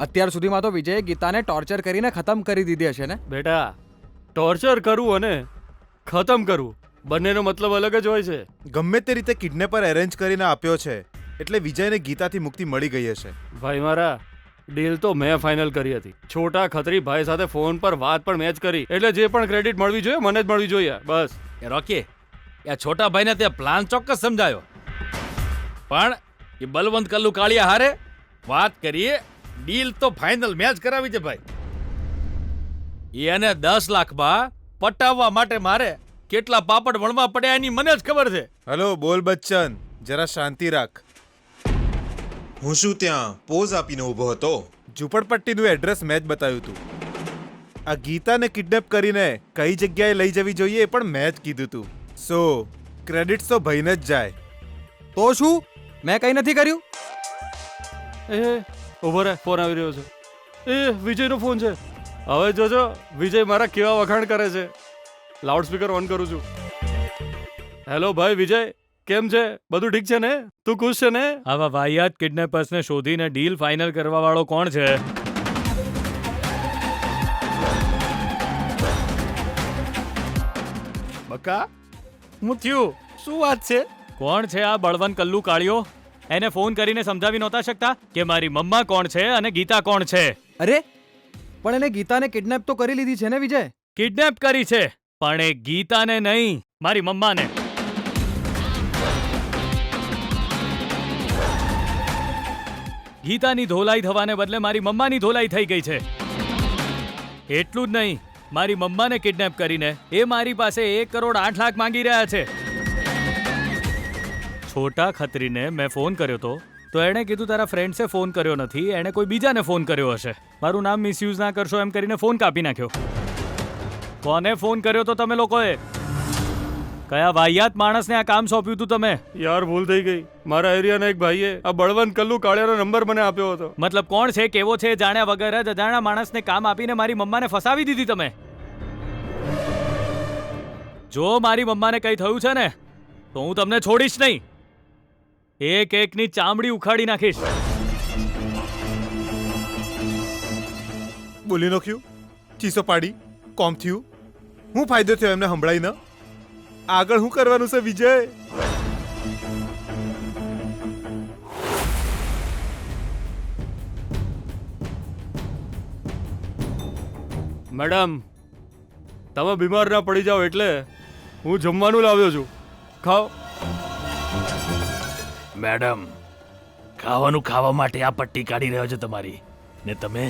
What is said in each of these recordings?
અત્યાર સુધીમાં તો વિજયે ગીતાને ટોર્ચર કરીને ખતમ કરી દીધી હશે ને? બેટા, ટોર્ચર કરવું અને ખતમ કરવું બંનેનો મતલબ અલગ જ હોય છે. ગમે તે રીતે કિડનેપર એરેન્જ કરીને આપ્યો છે એટલે વિજયને ગીતાથી મુક્તિ મળી ગઈ હશે. ભાઈ મારા, ડીલ તો મેં ફાઇનલ કરી હતી. છોટા ખત્રી ભાઈ સાથે ફોન પર વાત પણ મેં જ કરી, એટલે જે પણ ક્રેડિટ મળવી જોઈએ મને જ મળવી જોઈએ. બસ. એ રોકી, એ છોટા ભાઈને તે પ્લાન ચોક્કસ સમજાયો, પણ એ બલવંત કલ્લુ કાળિયા હારે વાત કરીએ, ડીલ તો ફાઇનલ મેં જ કરાવી છે ભાઈ. એને 10 લાખમાં પટાવવા માટે મારે કેટલા પાપડ વણવા પડ્યા એની મને જ ખબર છે. હલો બોલ બચ્ચન, જરા શાંતિ રાખ. હું શું ત્યાં પોઝ આપીને ઊભો હતો? ઝૂંપડપટ્ટીનું એડ્રેસ મેં જ બતાવ્યું હતું. આ ગીતાને કિડનેપ કરીને કઈ જગ્યાએ લઈ જવી જોઈએ એ પણ મેં જ કીધું હતું. સો ક્રેડિટ્સ તો ભાઈને જ જાય. તો શું, મેં કંઈ નથી કર્યું. એ ઉભો રહે, ફોન આવી રહ્યો છે. એ વિજયનો ફોન છે. હવે જોજો વિજય મારા કેવા વખાણ કરે છે. લાઉડ સ્પીકર ઓન કરું છું. હેલો ભાઈ વિજય, કેમ છે? બધું ઠીક છે ને? તું ખુશ છે ને? આવા વાહિયાત કિડનેપર્સને શોધીને ડીલ ફાઇનલ કરવા વાળો કોણ છે? બકા, હું થયું? શું વાત છે? કોણ છે આ બળવંત કલ્લુ કાળિયો? એને ફોન કરીને સમજાવી નહોતા શકતા કે મારી મમ્મા કોણ છે અને ગીતા કોણ છે? અરે પણ એને ગીતાને કિડનેપ તો કરી લીધી છે ને વિજય? કિડનેપ કરી છે, પણ એ ગીતાને નહીં, મારી મમ્માને. ગીતાની ધોલાઈ થવાને બદલે મારી મમ્માની ધોલાઈ થઈ ગઈ છે. એટલું જ નહીં, મારી મમ્માને કિડનેપ કરીને એ મારી પાસે 1 કરોડ 8 લાખ માંગી રહ્યા છે. છોટા ખત્રીને મેં ફોન કર્યો તો એણે કીધું તારા ફ્રેન્ડ્સે ફોન કર્યો નથી, એણે કોઈ બીજાને ફોન કર્યો હશે. મારું નામ મિસયુઝ ના કરશો એમ કરીને ફોન કાપી નાખ્યો. કોને ફોન કર્યો તો તમે લોકોએ? કયા વાહિયાત માણસને આ કામ સોંપ્યું હતું તમે? યાર ભૂલ થઈ ગઈ. મારા એરિયાના એક ભાઈએ આ બળવંત કલ્લુ કાળિયાનો નંબર મને આપ્યો હતો. મતલબ કોણ છે, કેવો છે, જાણ્યા વગર જ અજાણ્યા માણસને કામ આપીને મારી મમ્માને ફસાવી દીધી તમે. જો મારી મમ્માને કંઈ થયું છે ને તો હું તમને છોડીશ નહીં. એક એકની ચામડી ઉખાડી નાખીશ. બોલી નાખ્યું, ચીસો પાડી, કોમ થયું. હું ફાયદો થયો એમને સંભળાઈ ન? આગળ શું કરવાનું છે વિજય? મેડમ, તમે બીમાર ના પડી જાઓ એટલે હું જમવાનું લાવ્યો છું, ખાઓ. મેડમ, ખાવાનું ખાવા માટે આ પટ્ટી કાઢી રહ્યો છે તમારી, ને તમે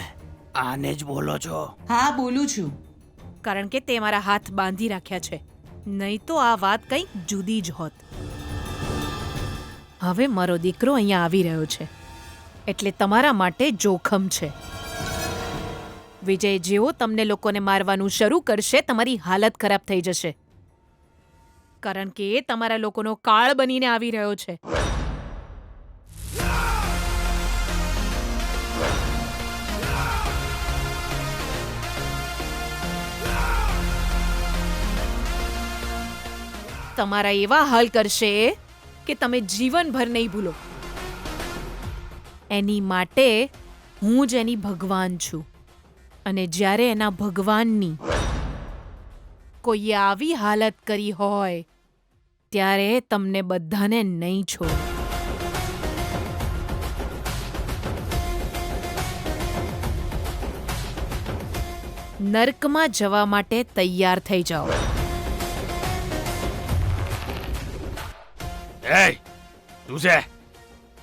આને જ બોલો છો? હા બોલું છું, કારણ કે તે મારા હાથ બાંધી રાખ્યા છે. નહીં તો આ વાત કંઈક જુદી જ હોત. હવે મારો દીકરો અહીંયા આવી રહ્યો છે એટલે તમારા માટે જોખમ છે. વિજય જેવો તમને લોકોને મારવાનું શરૂ કરશે, તમારી હાલત ખરાબ થઈ જશે, કારણ કે એ તમારા લોકોનો કાળ બનીને આવી રહ્યો છે. તમારા એવા હાલ કરશે કે તમે જીવનભર નહીં ભૂલો. એની માટે હું જ એની ભગવાન છું, અને જ્યારે એના ભગવાનની કોઈએ આવી હાલત કરી હોય ત્યારે તમને બધાને નહીં છોડ. નર્કમાં જવા માટે તૈયાર થઈ જાઓ. એ તું છે?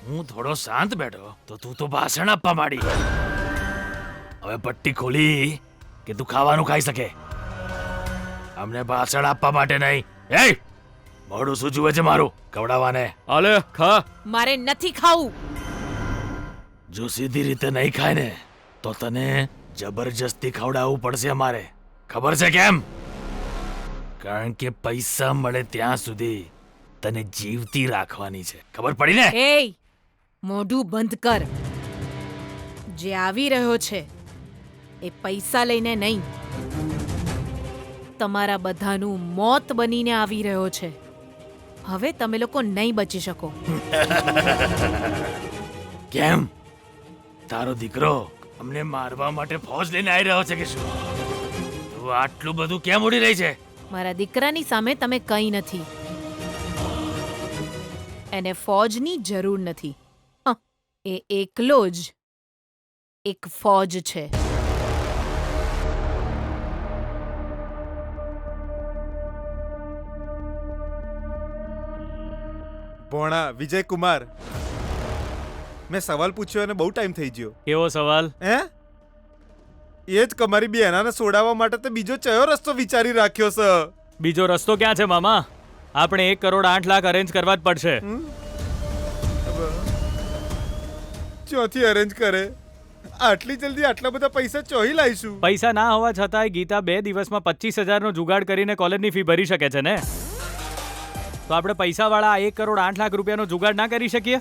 હું થોડો શાંત બેઠો તો તું તો ભાષણ આપવા માંડી. હવે પટ્ટી ખોલી કે તું ખાવાનું ખાઈ શકે, અમને ભાષણ આપવા માટે નહીં. એ મોઢું શું જુએ છે મારું કવડાવાને? આલે ખા. મારે નથી ખાવું. જો સીધી રીતે નહીં ખાય ને તો તને જબરજસ્તી ખવડાવવું પડશે અમારે. ખબર છે કેમ? કારણ કે પૈસા મળે ત્યાં સુધી તને જીવતી રાખવાની છે. ખબર પડી ને? એ મોઢું બંધ કર. જે આવી રહ્યો છે એ પૈસા લઈને નહીં, તમારા બધાનું મોત બનીને આવી રહ્યો છે. હવે તમે લોકો નહીં બચી શકો. કેમ તારો દીકરો અમને મારવા માટે ફોજ લઈને આવી રહ્યો છે કે શું? તું આટલું બધું કેમ ઉડી રહી છે? મારા દીકરાની સામે તમે કંઈ નથી. એને ફોજની જરૂર નથી. એ એકલો જ એક ફોજ છે. ભોણા વિજય કુમાર, મેં સવાલ પૂછ્યો અને બહુ ટાઈમ થઈ ગયો. કેવો સવાલ? હે એ જ કમારી બેનાને સોડાવવા માટે તો બીજો કયો રસ્તો વિચારી રાખ્યો છે? બીજો રસ્તો ક્યાં છે મામા? આપણે 1 કરોડ 8 લાખ અરેન્જ કરવા જ પડશે. ચોથી અરેન્જ કરે? આટલી જલ્દી આટલા બધા પૈસા ચોહી લાવીશું? પૈસા ના હોવા છતાંય ગીતા 2 દિવસમાં 25,000 નો જુગાડ કરીને કોલેજની ફી ભરી શકે છે ને. તો આપણે પૈસાવાળા 1 કરોડ 8 લાખ રૂપિયાનો જુગાડ ના કરી શકીએ?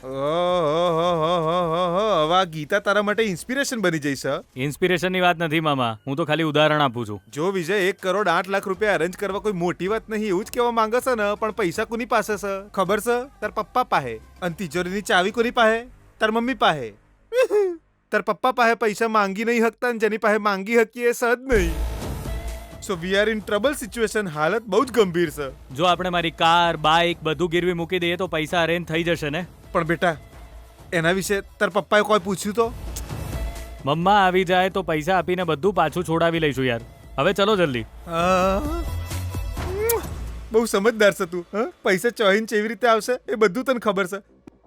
હવે આ ગીતા તારા માટે ઇન્સ્પિરેશન બની જઈશ. ઇન્સ્પિરેશનની વાત નથી મામા, હું તો ખાલી ઉદાહરણ આપું છું. જો વિજય 1 કરોડ 8 લાખ રૂપિયા અરેન્જ કરવા કોઈ મોટી વાત નહીં એવું જ કહેવા માંગે છે ને, પણ પૈસા કોની પાસે છે ખબર છે? તાર પપ્પા પાસે. અને તિજોરીની ચાવી કોની પાસે? તાર મમ્મી પાસે. તાર પપ્પા પાસે પૈસા માંગી નહીં શકતા અને જેની પાસે માંગી શકીએ એ સજ નહીં. So we are in trouble situation. હાલત બહુ જ ગંભીર છે. જો આપણે મારી કાર, બાઇક બધું ગીરવી મૂકી દઈએ તો પૈસા અરેન્જ થઈ જશે ને. પણ બેટા એના વિશે તાર પપ્પાએ કોઈ પૂછ્યું તો? મમ્મા આવી જાય તો પૈસા આપીને બધું પાછું છોડાવી લઈશું યાર. હવે ચલો જલ્દી. બહુ સમજદાર છે તું. પૈસા ચોહીને કેવી રીતે આવશે એ બધું તને ખબર છે.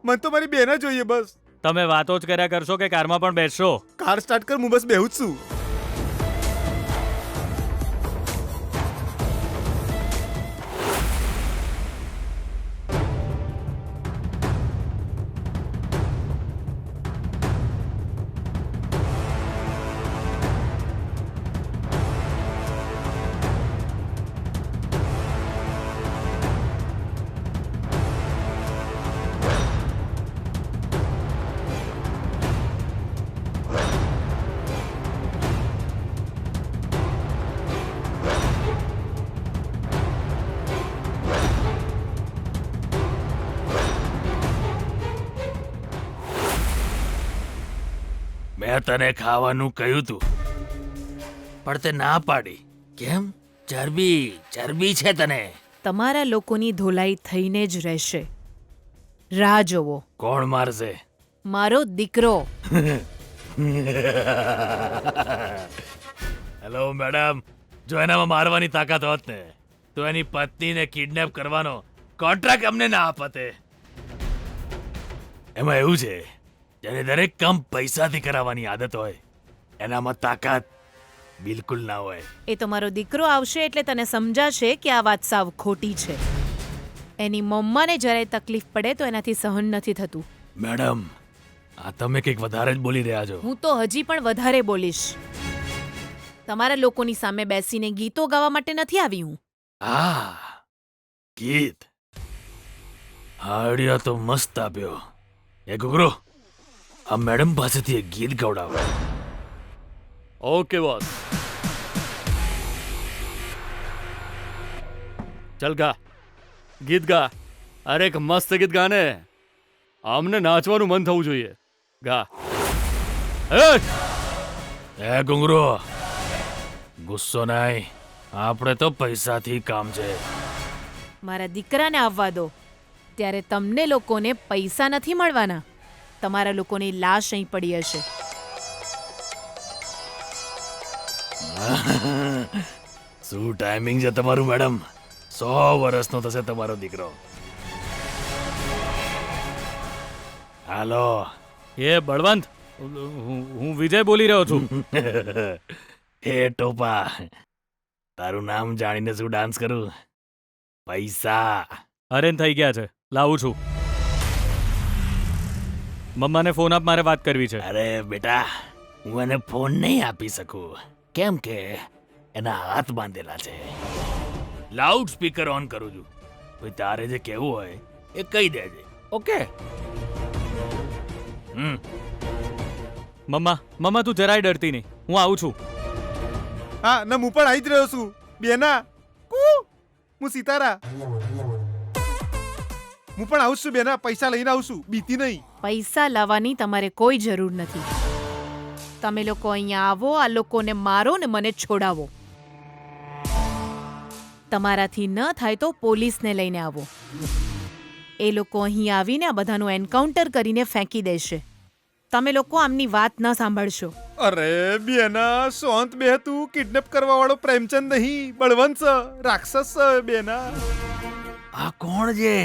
મને તો મારી બેના જોઈએ બસ. તમે વાતો જ કર્યા કરશો કે કારમાં પણ બેસશો? કાર સ્ટાર્ટ કર, હું બસ બેહું જ છું. મેં તને ખાવાનું કહ્યું તું પણ તે ના પાડી. કેમ? ચરબી છે તને. તમારા લોકોની ધોલાઈ થઈને જ રહેશે. રાહ જોવો. કોણ મારશે? મારો દીકરો. હેલો મેડમ, જો એનામાં મારવાની તાકાત હોત ને તો એની પત્નીને કિડનેપ કરવાનો કોન્ટ્રાક્ટ અમને ના આપતે. એમાં એવું છે, જેને દરેક કામ પૈસાથી કરાવવાની આદત હોય એનામાં તાકાત બિલકુલ ના હોય. એ તો મારો દીકરો આવશે એટલે તને સમજાશે કે આ વાત સાવ ખોટી છે. એની મમ્માને જરાય તકલીફ પડે તો એનાથી સહન નથી થતું. મેડમ, આ તમે કંઈક વધારે જ બોલી રહ્યા છો. હું તો હજી પણ વધારે બોલીશ. તમારા લોકોની સામે બેસીને ગીતો ગાવા માટે નથી આવી હું. હા, ગીત. આઈડિયા તો મસ્ત આપ્યો. એ ગુગરો, આ મેડમ પાસેથી એક ગીત ગવડાવો. Okay boss. ચલ ગા, ગીત ગા. અરે એક મસ્ત ગીત ગાને. આમને નાચવાનું મન થવું જોઈએ. ગા. એ ગુંગરો, ગુસ્સો નહીં. આપણે તો પૈસાથી કામ છે. મારા દીકરાને આવવા દો. ત્યારે તમને લોકોને પૈસા નથી મળવાના. તમારા લોકોની લાશ અહીં પડી હશે. શું ટાઈમિંગ છે તમારું મેડમ. 100 વર્ષનો થશે તમારો દીકરો. હાલો. એ બળવંત, હું વિજય બોલી રહ્યો છું. એ ટોપા, તારું નામ જાણીને શું ડાન્સ કરું? પૈસા. અરેન્જ થઈ ગયા છે, લાવું છું. મમ્માને ફોન આપ, મારે વાત કરવી છે. અરે બેટા, હું એને ફોન નહીં આપી શકું. કેમ કે એના હાથ બાંધેલા છે. લાઉડ સ્પીકર ઓન કરું છું. ભાઈ તારે જે કહેવું હોય એ કહી દેજે. ઓકે? મમ્મા તું જરાય ડરતી નહીં, હું આવું છું. હા ને હું પણ આવી જ રહ્યો છું. બેના કુ હું સિતારા. હું પણ આવું જ છું બેના, પૈસા લઈને આવું છું, બીતી નહીં. પૈસા લાવવાની તમારે કોઈ જરૂર નથી. તમે લોકો અહીંયા આવો, આ લોકોને મારો ને મને છોડાવો. તમારાથી ન થાય તો પોલીસને લઈને આવો. એ લોકો અહીં આવીને આ બધાનું એન્કાઉન્ટર કરીને ફેંકી દેશે. તમે લોકો આમની વાત ન સાંભળશો. અરે બેના શાંત બે, તું કિડનેપ કરવા વાળો પ્રેમચંદ નહીં, બળવંત છે, રાક્ષસ છે બેના. આ કોણ છે?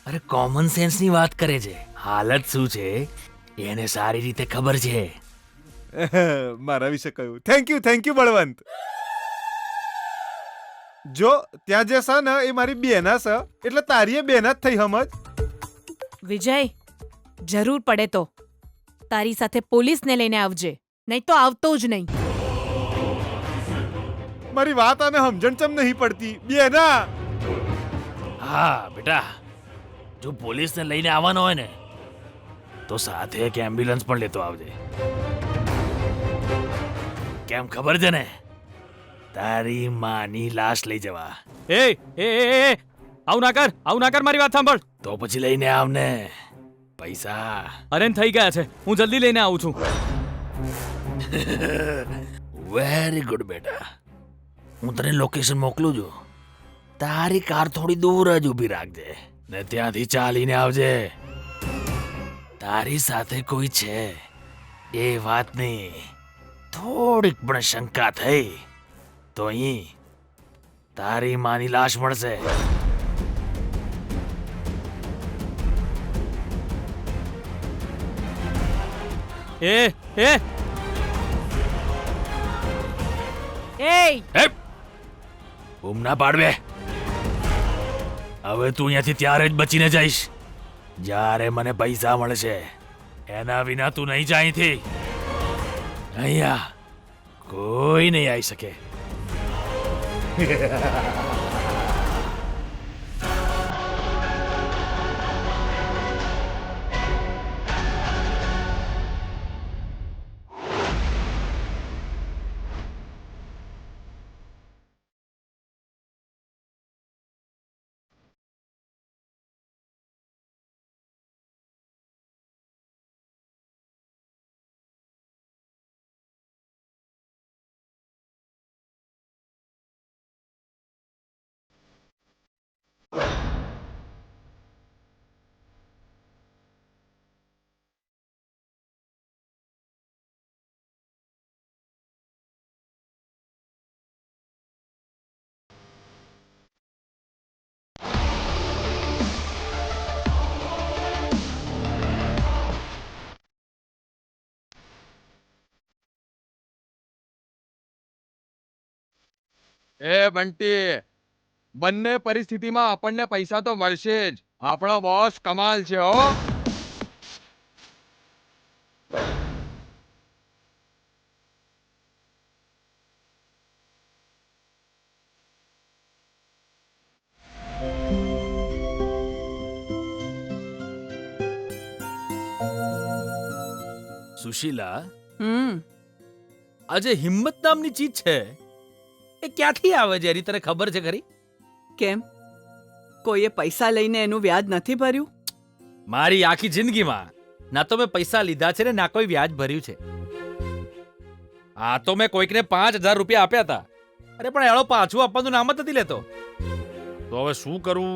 અરે કોમન સેન્સ ની વાત કરે છે. હાલત શું છે એને સારી રીતે ખબર છે. મારા વિશે કહ્યું. Thank you Balwant. જો ત્યાં જે છે ને એ મારી બેના છે, એટલે તારી એ બેના જ થઈ સમજ. વિજય, જરૂર પડે તો તારી સાથે પોલીસને લઈને આવજે, નહીં તો આવતો જ નહીં. મારી વાત આને સમજણ ચમ નહીં પડતી બેના. હા બેટા, જો પોલીસને લઈને આવવાનો હોય ને તો સાથે એક એમ્બ્યુલન્સ પણ લેતો આવજે. કેમ ખબર છે ને, તારી માની લાશ લઈ જવા. એ એ એ એ, આવું ના કર, મારી વાત સાંભળ. તો પછી લઈને આવને પૈસા. અરે થઈ ગયા છે, હું જલ્દી લઈને આવું છું. વેરી ગુડ બેટા, હું તને લોકેશન મોકલું છું. તારી કાર થોડી દૂર જ ઊભી રાખજે ને ત્યાંથી ચાલીને આવજે. તારી સાથે કોઈ છે એ વાતની થોડીક પણ શંકા થઈ તો અહીં તારી માની લાશ મળશે. એ એ એ બૂમ ના પાડવે. હવે તું અહીંયાથી ત્યારે જ બચીને જઈશ જ્યારે મને પૈસા મળશે. એના વિના તું નહીં જા અહીંથી. અહીંયા કોઈ નહીં આવી શકે. એ બંટી, બંને પરિસ્થિતિમાં આપણને પૈસા તો મળશે જ. આપણો બોસ કમાલ છે હો. સુશીલા, આજે હિંમત નામની ચીજ છે એ ક્યાંથી આવે છે એની તને ખબર છે ખરી? કેમ, કોઈએ પૈસા લઈને એનું વ્યાજ નથી ભર્યું? મારી આખી જિંદગીમાં ના તો મેં પૈસા લીધા છે ને ના કોઈ વ્યાજ ભર્યું છે. આ તો મેં કોઈકને 5,000 રૂપિયા આપ્યા હતા. અરે પણ એળો પાછું આપવાનું નામ જ નથી લેતો. તો હવે શું કરું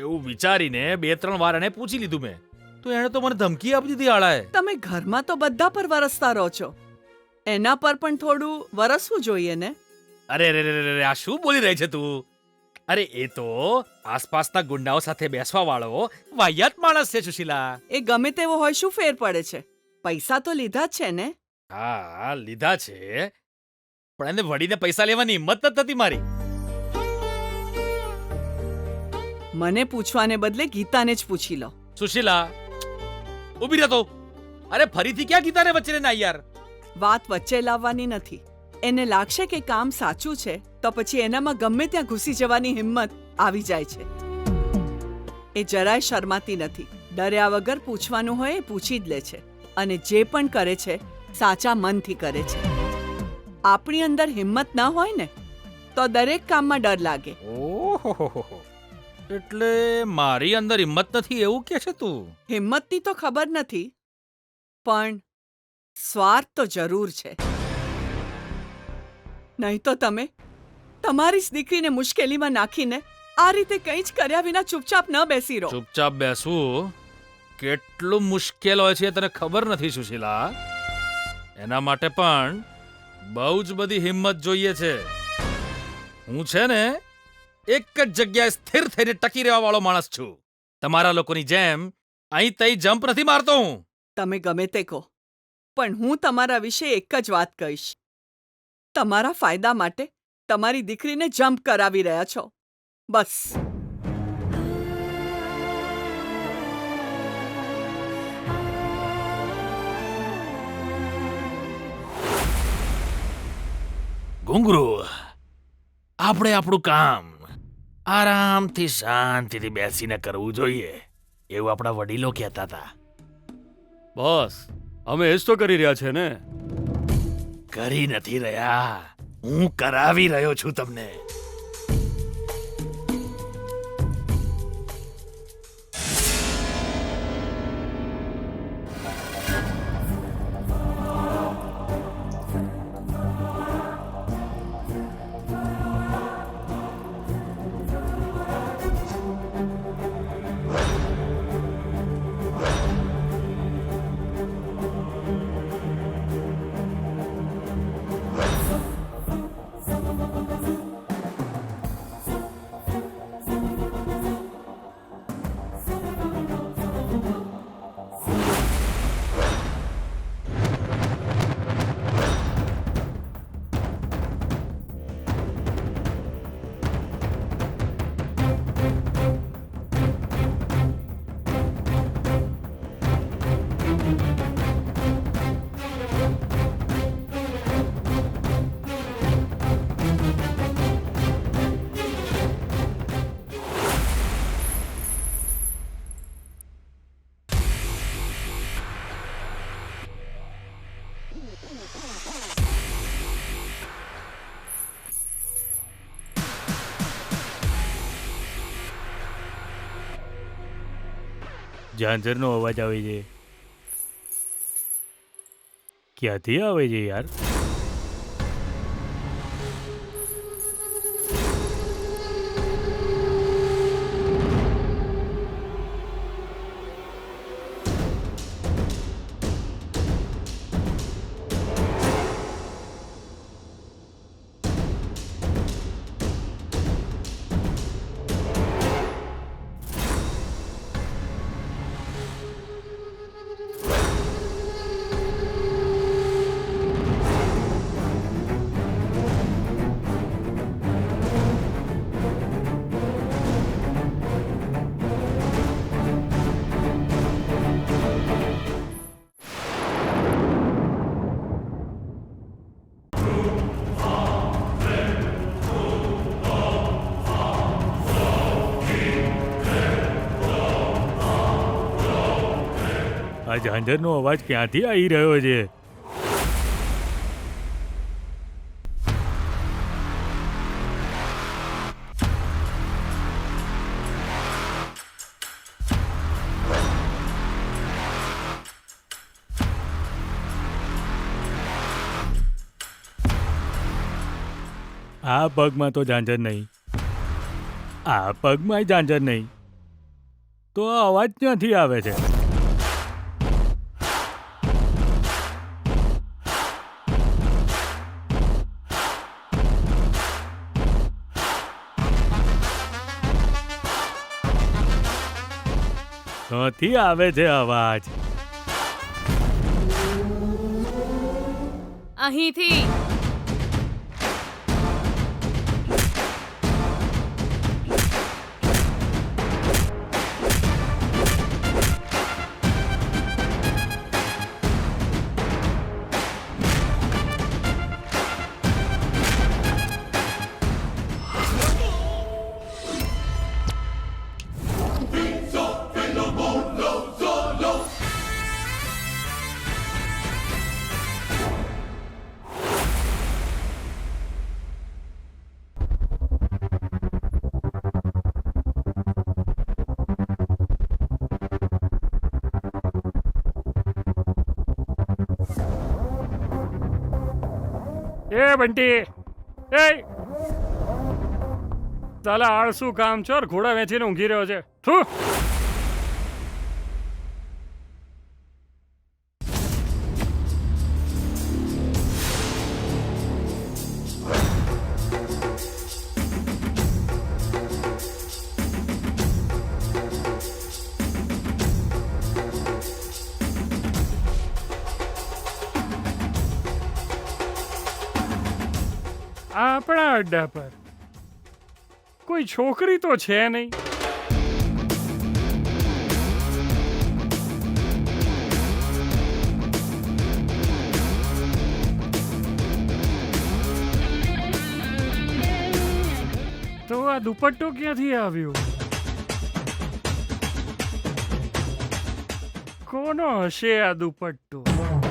એવું વિચારીને 2-3 વાર એને પૂછી લીધું મેં. તો એણે તો મને ધમકી આપી દીધી આળાએ. તમે ઘરમાં તો બધા પર વરસતા રહો છો, એના પર પણ થોડું વરસવું જોઈએ ને. અરે રે રે રે, આ શું બોલી રહી છે તું? અરે એ તો આસપાસના ગુંડાઓ સાથે બેસવા વાળો વાહિયાત માણસ છે સુશીલા. એ ગમે તેવો હોય, શું ફેર પડે છે? પૈસા તો લીધા જ છે ને. હા લીધા છે, પણ એને વળીને પૈસા લેવાની હિંમત જ નથી મારી. મને પૂછવાને બદલે ગીતાને જ પૂછી લો. સુશીલા ઊભી રહો તો. અરે ફરીથી ક્યાં ગીતાને વચ્ચે ના યાર. વાત વચ્ચે લાવવાની નથી. એને લાગશે કે કામ સાચું છે તો પછી એનામાં ગમે ત્યાં ઘૂસી જવાની હિંમત આવી જાય છે. એ જરાય શરમાતી નથી. ડર્યા વગર પૂછવાનું હોય એ પૂછી જ લે છે, અને જે પણ કરે છે સાચા મનથી કરે છે. આપણી અંદર હિંમત ના હોય ને તો દરેક કામમાં ડર લાગે. ઓહો, એટલે મારી અંદર હિંમત નથી એવું કે છે તું? હિંમતની તો ખબર નથી, પણ સ્વાર્થ તો જરૂર છે. નહીં તો તમે તમારી જ દીકરીને મુશ્કેલીમાં નાખીને આ રીતે કંઈ જ કર્યા વિના ચૂપચાપ ન બેસી રહો. ચૂપચાપ બેસવું કેટલું મુશ્કેલ હોય છે તને ખબર નથી સુશીલા. એના માટે પણ બહુ જ બધી હિંમત જોઈએ છે. હું છે ને એક જ જગ્યાએ સ્થિર થઈને ટકી રહેવા વાળો માણસ છું. તમારા લોકોની જેમ અહીં તઈ જમ્પ નથી મારતો હું. તમે ગમે તે કહો, પણ હું તમારા વિશે એક જ વાત કહીશ. તમારા ફાયદા માટે તમારી દીકરીને જમ્પ કરાવી રહ્યા છો, બસ. ઘુંઘરૂ, આપણે આપણું કામ આરામથી શાંતિથી બેસીને કરવું જોઈએ એવું આપણા વડીલો કહેતા હતા. બોસ, અમે એ જ તો કરી રહ્યા છે ને. કરી નથી રહ્યા, હું કરાવી રહ્યો છું તમને. ઝાંઝરનો અવાજ આવે છે. ક્યાંથી આવે છે યાર? આ ઝાંઝરનો અવાજ ક્યાંથી આવી રહ્યો છે? આ પગમાં તો ઝાંઝર નહીં, આ પગમાં ઝાંઝર નહીં, તો આ અવાજ ક્યાંથી આવે છે? ક્યાંથી આવે છે અવાજ? અહીંથી. એ બંટી એ તાલા આળસુ કામ ચોર ઘોડા વેચીને ઊંઘી રહ્યો છે થુ આપણા અડ્ડા પર કોઈ છોકરી તો છે નહીં તો આ દુપટ્ટો ક્યાંથી આવ્યો કોનો હશે આ દુપટ્ટો